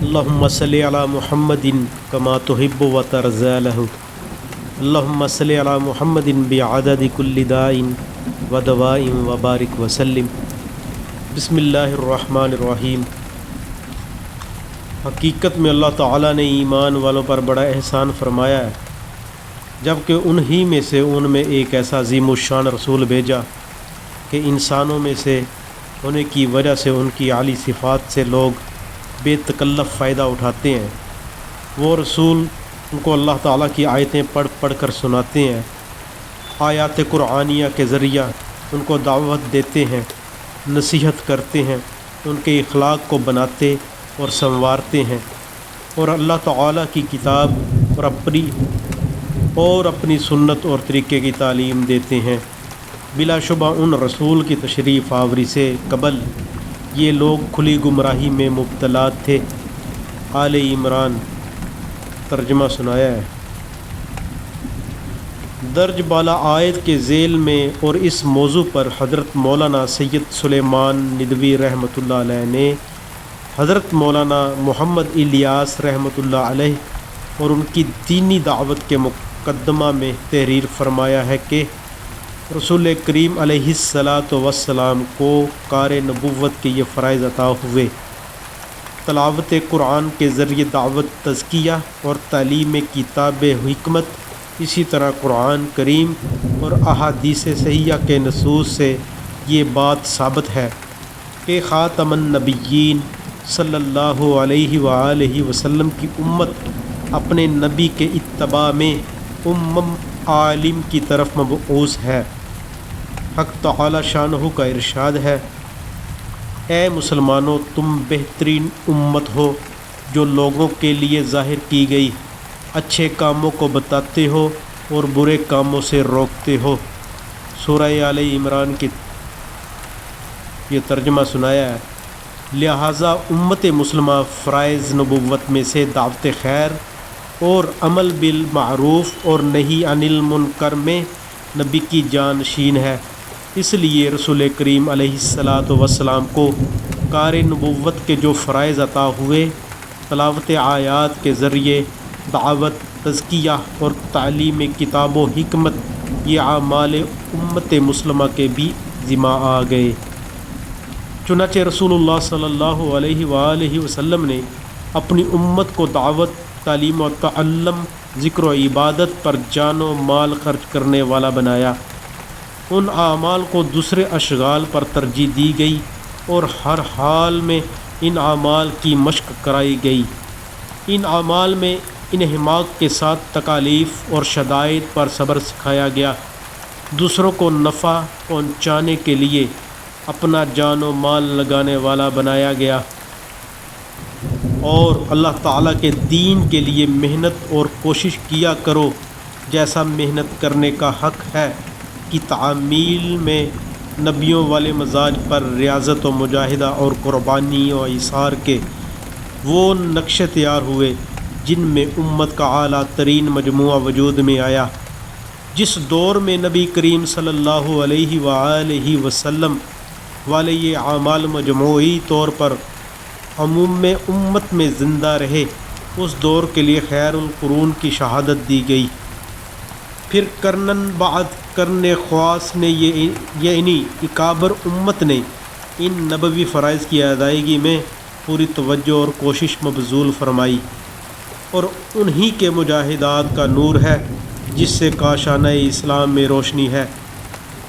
اللہم صلی علی محمد کما تحب و ترضی لہ، اللہم صلی علی محمد بعدد کل داء و دواء وبارک وسلم۔ بسم اللہ الرحمن الرحیم۔ حقیقت میں اللہ تعالیٰ نے ایمان والوں پر بڑا احسان فرمایا ہے، جبکہ انہی میں سے ان میں ایک ایسا عظیم الشان رسول بھیجا کہ انسانوں میں سے ہونے کی وجہ سے ان کی اعلی صفات سے لوگ بے تکلف فائدہ اٹھاتے ہیں۔ وہ رسول ان کو اللہ تعالیٰ کی آیتیں پڑھ پڑھ کر سناتے ہیں، آیات قرآنیہ کے ذریعہ ان کو دعوت دیتے ہیں، نصیحت کرتے ہیں، ان کے اخلاق کو بناتے اور سنوارتے ہیں، اور اللہ تعالیٰ کی کتاب اور اپنی سنت اور طریقے کی تعلیم دیتے ہیں۔ بلا شبہ ان رسول کی تشریف آوری سے قبل یہ لوگ کھلی گمراہی میں مبتلا تھے۔ آل عمران ترجمہ سنایا ہے۔ درج بالا آیت کے ذیل میں اور اس موضوع پر حضرت مولانا سید سلیمان ندوی رحمۃ اللہ علیہ نے حضرت مولانا محمد الیاس رحمۃ اللہ علیہ اور ان کی دینی دعوت کے مقدمہ میں تحریر فرمایا ہے کہ رسول کریم علیہ الصلاۃ والسلام کو کار نبوت کے یہ فرائض عطا ہوئے: تلاوت قرآن کے ذریعے دعوت، تزکیہ اور تعلیم کتاب حکمت۔ اسی طرح قرآن کریم اور احادیث صحیحہ کے نصوص سے یہ بات ثابت ہے کہ خاتم النبیین صلی اللہ علیہ وآلہ وسلم کی امت اپنے نبی کے اتباع میں عالم کی طرف مبعوث ہے۔ حق تعالی شانہ کا ارشاد ہے: اے مسلمانوں، تم بہترین امت ہو جو لوگوں کے لیے ظاہر کی گئی اچھے کاموں کو بتاتے ہو اور برے کاموں سے روکتے ہو۔ سورہ آل عمران کی یہ ترجمہ سنایا ہے۔ لہٰذا امت مسلمہ فرائض نبوت میں سے دعوت خیر اور عمل بالمعروف اور نہی عن المنکر میں نبی کی جانشین ہے۔ اس لیے رسول کریم علیہ الصلاۃ والسلام کو کار نبوت کے جو فرائض عطا ہوئے، تلاوت آیات کے ذریعے دعوت، تزکیہ اور تعلیم کتاب و حکمت، یہ اعمال امت مسلمہ کے بھی ذمہ آ گئے۔ چنانچہ رسول اللہ صلی اللہ علیہ وآلہ وسلم نے اپنی امت کو دعوت، تعلیم و تعلم، ذکر و عبادت پر جان و مال خرچ کرنے والا بنایا۔ ان اعمال کو دوسرے اشغال پر ترجیح دی گئی اور ہر حال میں ان اعمال کی مشق کرائی گئی۔ ان اعمال میں انہماک کے ساتھ تکالیف اور شدائد پر صبر سکھایا گیا۔ دوسروں کو نفع پہنچانے کے لیے اپنا جان و مال لگانے والا بنایا گیا، اور اللہ تعالیٰ کے دین کے لیے محنت اور کوشش کیا کرو جیسا محنت کرنے کا حق ہے کی تعمیل میں نبیوں والے مزاج پر ریاضت و مجاہدہ اور قربانی و ایثار کے وہ نقشے تیار ہوئے جن میں امت کا اعلیٰ ترین مجموعہ وجود میں آیا۔ جس دور میں نبی کریم صلی اللہ علیہ وآلہ وسلم والے یہ اعمال مجموعی طور پر عموم میں امت میں زندہ رہے، اس دور کے لیے خیر القرون کی شہادت دی گئی۔ پھر کرنن بعد کرن خواص نے یعنی اکابر امت نے ان نبوی فرائض کی ادائیگی میں پوری توجہ اور کوشش مبذول فرمائی، اور انہی کے مجاہدات کا نور ہے جس سے کاشانہ اسلام میں روشنی ہے۔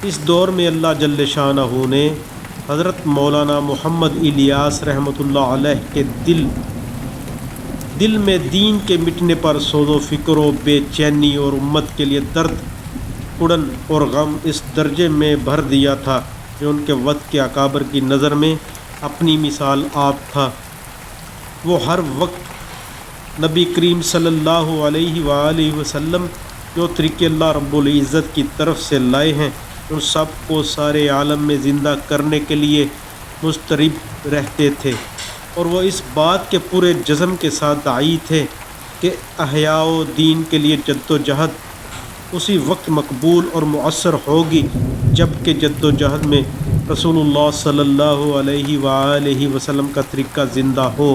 اس دور میں اللہ جل شانہ نے حضرت مولانا محمد الیاس رحمۃ اللہ علیہ کے دل میں دین کے مٹنے پر سوز و فکر و بے چینی اور امت کے لیے درد، اڑن اور غم اس درجے میں بھر دیا تھا کہ ان کے وقت کے اکابر کی نظر میں اپنی مثال آپ تھا۔ وہ ہر وقت نبی کریم صلی اللہ علیہ وآلہ وسلم جو طریقے اللہ رب العزت کی طرف سے لائے ہیں، ان سب کو سارے عالم میں زندہ کرنے کے لیے مضطرب رہتے تھے، اور وہ اس بات کے پورے جزم کے ساتھ داعی تھے کہ احیاء و دین کے لیے جد و جہد اسی وقت مقبول اور مؤثر ہوگی جب کہ جد و جہد میں رسول اللہ صلی اللہ علیہ وآلہ وسلم کا طریقہ زندہ ہو۔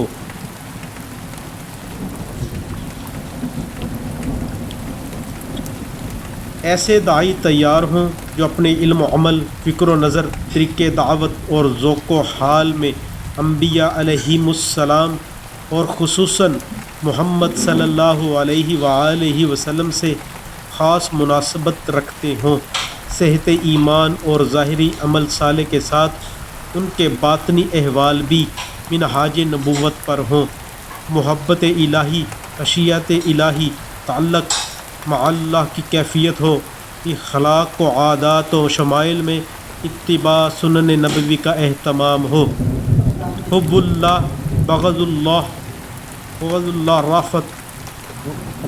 ایسے داعی تیار ہوں جو اپنے علم و عمل، فکر و نظر، طریقے دعوت اور ذوق و حال میں انبیاء علیہم السلام اور خصوصاً محمد صلی اللہ علیہ وآلہ وسلم سے خاص مناسبت رکھتے ہوں، صحت ایمان اور ظاہری عمل صالح کے ساتھ ان کے باطنی احوال بھی منہاج نبوت پر ہوں، محبت الہی، خشیت الہی، تعلق مع اللہ کی کیفیت ہو، اخلاق و عادات و شمائل میں اتباع سنن نبوی کا اہتمام ہو، حب اللہ، بغض اللہ، رافت،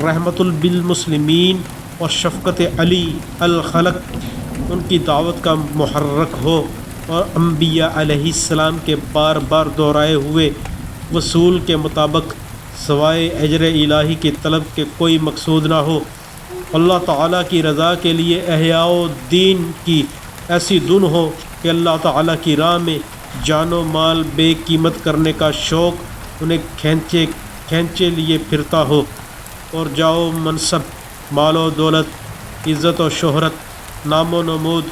رحمت بالمسلمین اور شفقت علی الخلق ان کی دعوت کا محرک ہو، اور انبیاء علیہ السلام کے بار بار دہرائے ہوئے وصول کے مطابق سوائے اجر الہی کی طلب کے کوئی مقصود نہ ہو، اللہ تعالیٰ کی رضا کے لیے احیاء دین کی ایسی دھن ہو کہ اللہ تعالیٰ کی راہ میں جان و مال بے قیمت کرنے کا شوق انہیں کھینچے لیے پھرتا ہو، اور جاؤ منصب، مال و دولت، عزت و شہرت، نام و نمود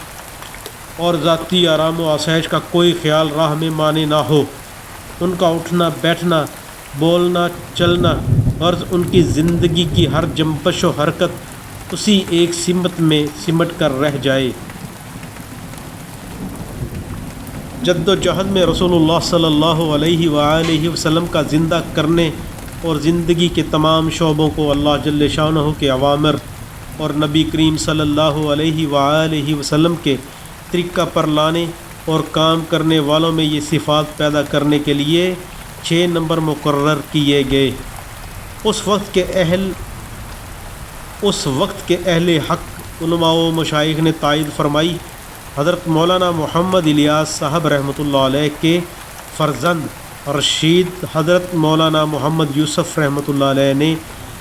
اور ذاتی آرام و آسائش کا کوئی خیال راہ میں مانے نہ ہو، ان کا اٹھنا بیٹھنا، بولنا چلنا، غرض ان کی زندگی کی ہر جنبش و حرکت اسی ایک سمت میں سمٹ کر رہ جائے۔ جد و جہد میں رسول اللہ صلی اللہ علیہ وآلہ وسلم کا زندہ کرنے اور زندگی کے تمام شعبوں کو اللہ جل شانہ کے اوامر اور نبی کریم صلی اللہ علیہ وآلہ وسلم کے طریقہ پر لانے اور کام کرنے والوں میں یہ صفات پیدا کرنے کے لیے 6 نمبر مقرر کیے گئے۔ اس وقت کے اہل حق علماء و مشائخ نے تائید فرمائی۔ حضرت مولانا محمد الیاس صاحب رحمۃ اللہ علیہ کے فرزند رشید حضرت مولانا محمد یوسف رحمۃ اللہ علیہ نے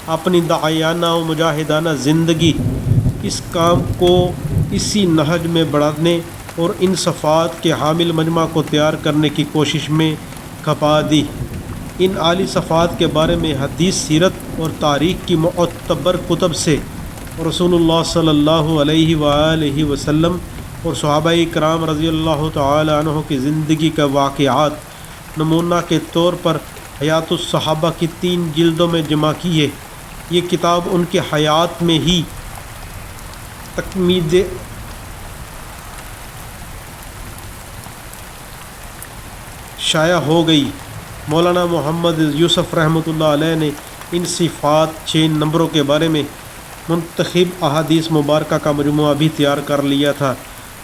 اپنی داعیانہ و مجاہدانہ زندگی اس کام کو اسی نہج میں بڑھانے اور ان صفات کے حامل مجمع کو تیار کرنے کی کوشش میں کھپا دی۔ ان عالی صفات کے بارے میں حدیث، سیرت اور تاریخ کی معتبر کتب سے رسول اللہ صلی اللہ علیہ وآلہ وسلم اور صحابہ کرام رضی اللہ تعالی عنہ کی زندگی کا واقعات نمونہ کے طور پر حیات الصحابہ کی 3 جلدوں میں جمع کیے۔ یہ کتاب ان کے حیات میں ہی تکمیل شائع ہو گئی۔ مولانا محمد یوسف رحمۃ اللہ علیہ نے ان صفات 6 نمبروں کے بارے میں منتخب احادیث مبارکہ کا مجموعہ بھی تیار کر لیا تھا،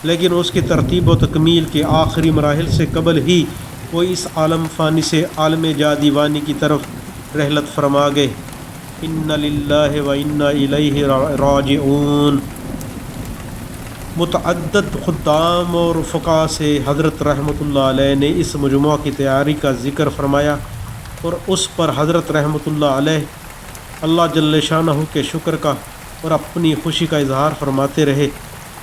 لیکن اس کی ترتیب و تکمیل کے آخری مراحل سے قبل ہی وہ اس عالم فانی سے عالم جا دیوانی کی طرف رحلت فرما گئے۔ انا للہ و انا الیہ راجعون۔ متعدد خدام اور فقہاء سے حضرت رحمۃ اللہ علیہ نے اس مجموعہ کی تیاری کا ذکر فرمایا اور اس پر حضرت رحمۃ اللہ علیہ اللہ جل شانہ کے شکر کا اور اپنی خوشی کا اظہار فرماتے رہے۔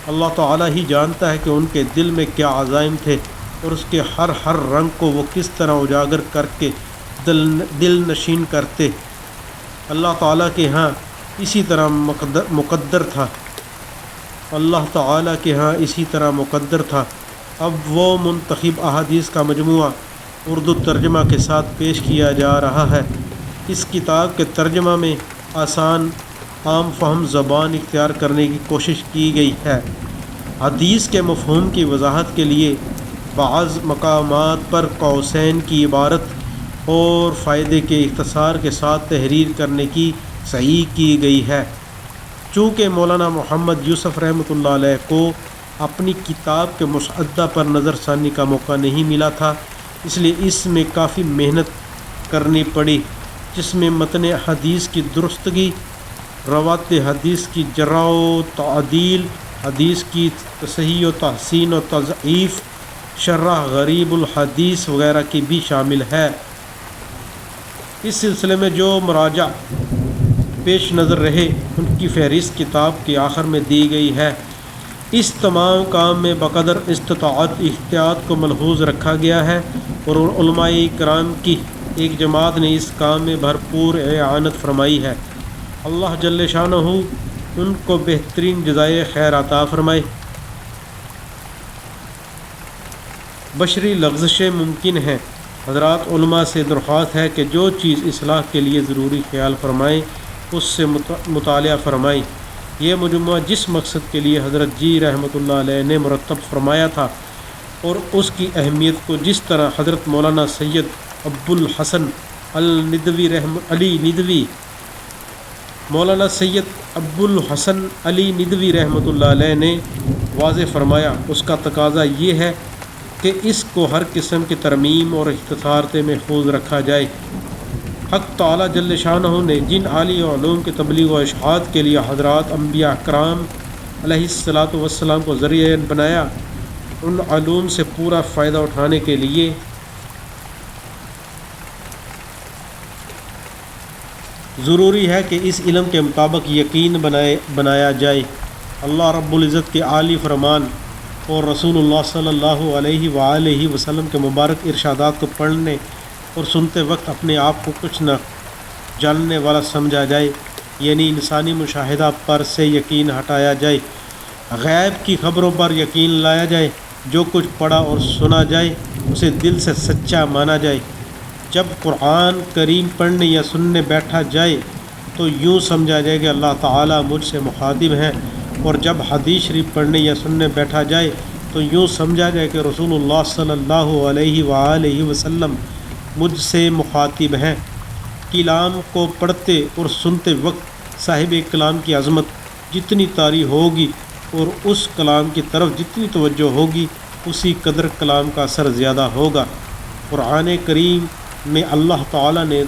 اللہ تعالیٰ ہی جانتا ہے کہ ان کے دل میں کیا عزائم تھے اور اس کے ہر رنگ کو وہ کس طرح اجاگر کر کے دل نشین کرتے۔ اللہ تعالیٰ کے ہاں اسی طرح مقدر تھا۔ اللہ تعالیٰ کے ہاں اسی طرح مقدر تھا۔ اب وہ منتخب احادیث کا مجموعہ اردو ترجمہ کے ساتھ پیش کیا جا رہا ہے۔ اس کتاب کے ترجمہ میں آسان عام فہم زبان اختیار کرنے کی کوشش کی گئی ہے۔ حدیث کے مفہوم کی وضاحت کے لیے بعض مقامات پر قوسین کی عبارت اور فائدے کے اختصار کے ساتھ تحریر کرنے کی صحیح کی گئی ہے۔ چونکہ مولانا محمد یوسف رحمۃ اللہ علیہ کو اپنی کتاب کے مسودہ پر نظر ثانی کا موقع نہیں ملا تھا، اس لیے اس میں کافی محنت کرنی پڑی، جس میں متن حدیث کی درستگی، روات حدیث کی جرح و تعدیل، حدیث کی تصحیح و تحسین و تضعیف، شرح غریب الحدیث وغیرہ کی بھی شامل ہے۔ اس سلسلے میں جو مراجع پیش نظر رہے ان کی فہرست کتاب کے آخر میں دی گئی ہے۔ اس تمام کام میں بقدر استطاعت احتیاط کو ملحوظ رکھا گیا ہے اور علماء کرام کی ایک جماعت نے اس کام میں بھرپور اعانت فرمائی ہے۔ اللہ جل شانہ ان کو بہترین جزائے خیر عطا فرمائے۔ بشری لغزشیں ممکن ہیں، حضرات علماء سے درخواست ہے کہ جو چیز اصلاح کے لیے ضروری خیال فرمائیں اس سے مطالعہ فرمائیں۔ یہ مجموعہ جس مقصد کے لیے حضرت جی رحمۃ اللہ علیہ نے مرتب فرمایا تھا اور اس کی اہمیت کو جس طرح حضرت مولانا سید ابو الحسن مولانا سید ابو الحسن علی ندوی رحمۃ اللہ علیہ نے واضح فرمایا، اس کا تقاضا یہ ہے کہ اس کو ہر قسم کی ترمیم اور اختصارات محفوظ رکھا جائے۔ حق تعالیٰ جل شانہ نے جن عالی علوم کے تبلیغ و اشاعت کے لیے حضرات انبیاء کرام علیہ الصلاۃ والسلام کو ذریعہ بنایا، ان علوم سے پورا فائدہ اٹھانے کے لیے ضروری ہے کہ اس علم کے مطابق یقین بنایا جائے۔ اللہ رب العزت کے عالی فرمان اور رسول اللہ صلی اللہ علیہ وآلہ وسلم کے مبارک ارشادات کو پڑھنے اور سنتے وقت اپنے آپ کو کچھ نہ جاننے والا سمجھا جائے، یعنی انسانی مشاہدہ پر سے یقین ہٹایا جائے، غیب کی خبروں پر یقین لایا جائے، جو کچھ پڑھا اور سنا جائے اسے دل سے سچا مانا جائے۔ جب قرآن کریم پڑھنے یا سننے بیٹھا جائے تو یوں سمجھا جائے کہ اللہ تعالیٰ مجھ سے مخاطب ہیں، اور جب حدیث شریف پڑھنے یا سننے بیٹھا جائے تو یوں سمجھا جائے کہ رسول اللہ صلی اللہ علیہ وآلہ وسلم مجھ سے مخاطب ہیں۔ کلام کو پڑھتے اور سنتے وقت صاحب کلام کی عظمت جتنی طاری ہوگی اور اس کلام کی طرف جتنی توجہ ہوگی اسی قدر کلام کا اثر زیادہ ہوگا۔ قرآن کریم میں اللہ تعالیٰ نے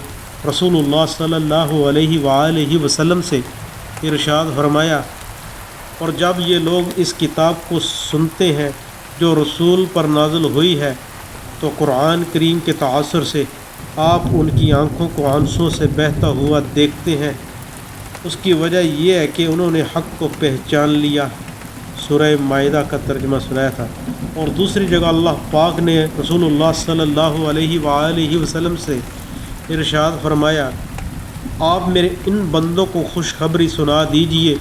رسول اللہ صلی اللہ علیہ وآلہ وسلم سے ارشاد فرمایا، اور جب یہ لوگ اس کتاب کو سنتے ہیں جو رسول پر نازل ہوئی ہے تو قرآن کریم کے تاثر سے آپ ان کی آنکھوں کو آنسوں سے بہتا ہوا دیکھتے ہیں۔ اس کی وجہ یہ ہے کہ انہوں نے حق کو پہچان لیا۔ سورہ مائدہ کا ترجمہ سنایا تھا۔ اور دوسری جگہ اللہ پاک نے رسول اللہ صلی اللہ علیہ وآلہ وسلم سے ارشاد فرمایا، آپ میرے ان بندوں کو خوشخبری سنا دیجئے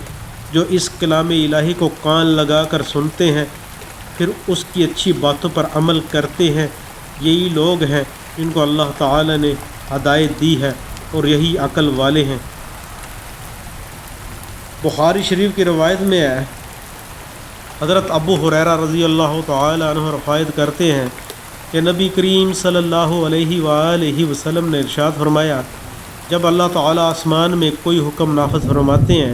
جو اس کلام الہی کو کان لگا کر سنتے ہیں پھر اس کی اچھی باتوں پر عمل کرتے ہیں، یہی لوگ ہیں جن کو اللہ تعالی نے ہدایت دی ہے اور یہی عقل والے ہیں۔ بخاری شریف کی روایت میں ہے، حضرت ابو ہریرہ رضی اللہ تعالی عنہ روایت کرتے ہیں کہ نبی کریم صلی اللہ علیہ وآلہ وسلم نے ارشاد فرمایا، جب اللہ تعالیٰ آسمان میں کوئی حکم نافذ فرماتے ہیں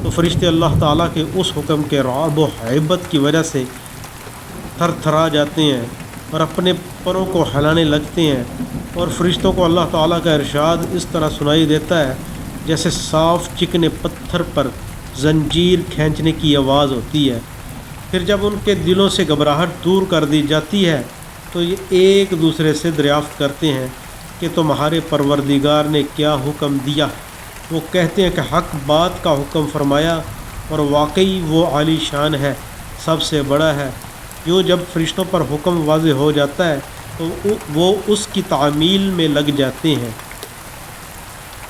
تو فرشتے اللہ تعالیٰ کے اس حکم کے رعب و ہیبت کی وجہ سے تھر تھرا جاتے ہیں اور اپنے پروں کو ہلانے لگتے ہیں، اور فرشتوں کو اللہ تعالیٰ کا ارشاد اس طرح سنائی دیتا ہے جیسے صاف چکنے پتھر پر زنجیر کھینچنے کی آواز ہوتی ہے۔ پھر جب ان کے دلوں سے گھبراہٹ دور کر دی جاتی ہے تو یہ ایک دوسرے سے دریافت کرتے ہیں کہ تمہارے پروردگار نے کیا حکم دیا۔ وہ کہتے ہیں کہ حق بات کا حکم فرمایا اور واقعی وہ عالی شان ہے، سب سے بڑا ہے۔ یوں جب فرشتوں پر حکم واضح ہو جاتا ہے تو وہ اس کی تعمیل میں لگ جاتے ہیں۔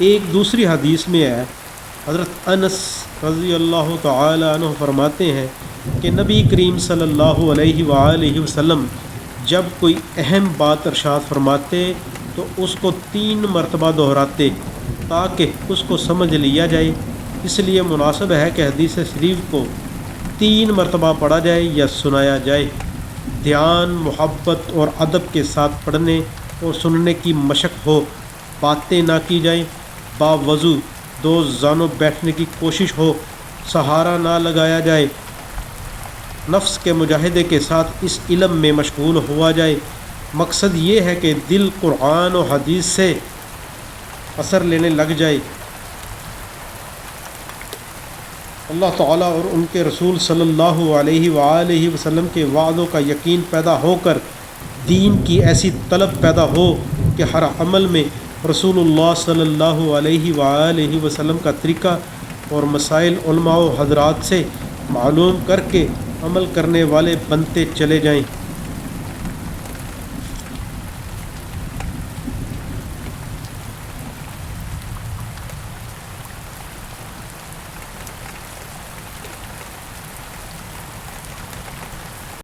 ایک دوسری حدیث میں ہے، حضرت انس رضی اللہ تعالی عنہ فرماتے ہیں کہ نبی کریم صلی اللہ علیہ وآلہ وسلم جب کوئی اہم بات ارشاد فرماتے تو اس کو 3 مرتبہ دہراتے تاکہ اس کو سمجھ لیا جائے۔ اس لیے مناسب ہے کہ حدیث شریف کو 3 مرتبہ پڑھا جائے یا سنایا جائے۔ دھیان، محبت اور ادب کے ساتھ پڑھنے اور سننے کی مشق ہو، باتیں نہ کی جائیں، باوضو 2 زانوں بیٹھنے کی کوشش ہو، سہارا نہ لگایا جائے، نفس کے مجاہدے کے ساتھ اس علم میں مشغول ہوا جائے۔ مقصد یہ ہے کہ دل قرآن و حدیث سے اثر لینے لگ جائے۔ اللہ تعالیٰ اور ان کے رسول صلی اللہ علیہ وآلہ وسلم کے وعدوں کا یقین پیدا ہو کر دین کی ایسی طلب پیدا ہو کہ ہر عمل میں رسول اللہ صلی اللہ علیہ وآلہ وسلم کا طریقہ اور مسائل علماء و حضرات سے معلوم کر کے عمل کرنے والے بنتے چلے جائیں۔